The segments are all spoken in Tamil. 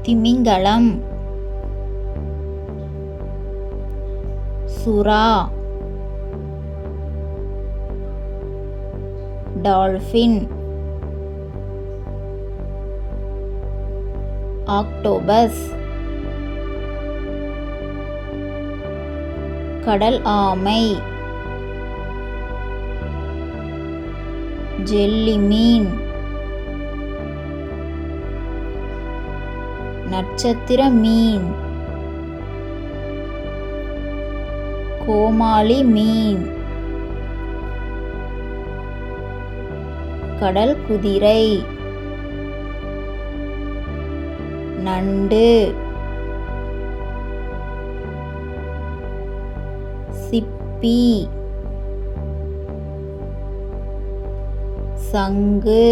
திமிங்கலம், சுறா, டால்பின், ஆக்டோபஸ், கடல் ஆமை, ஜெல்லிமீன், நட்சத்திர மீன், கோமாளி மீன், கடல் குதிரை, நண்டு, சிப்பி, சங்கு,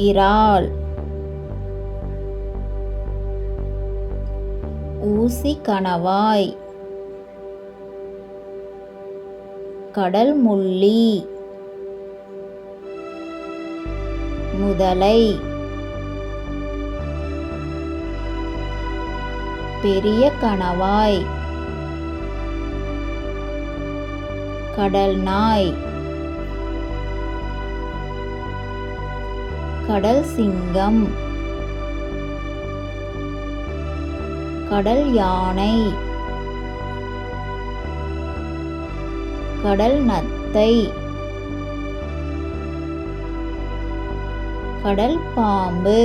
இறால், ஊசி கணவாய், கடல் முள்ளி, முதலை, பெரிய கணவாய், கடல் நாய், கடல் சிங்கம், கடல் யானை, கடல் நத்தை, கடல் பாம்பு.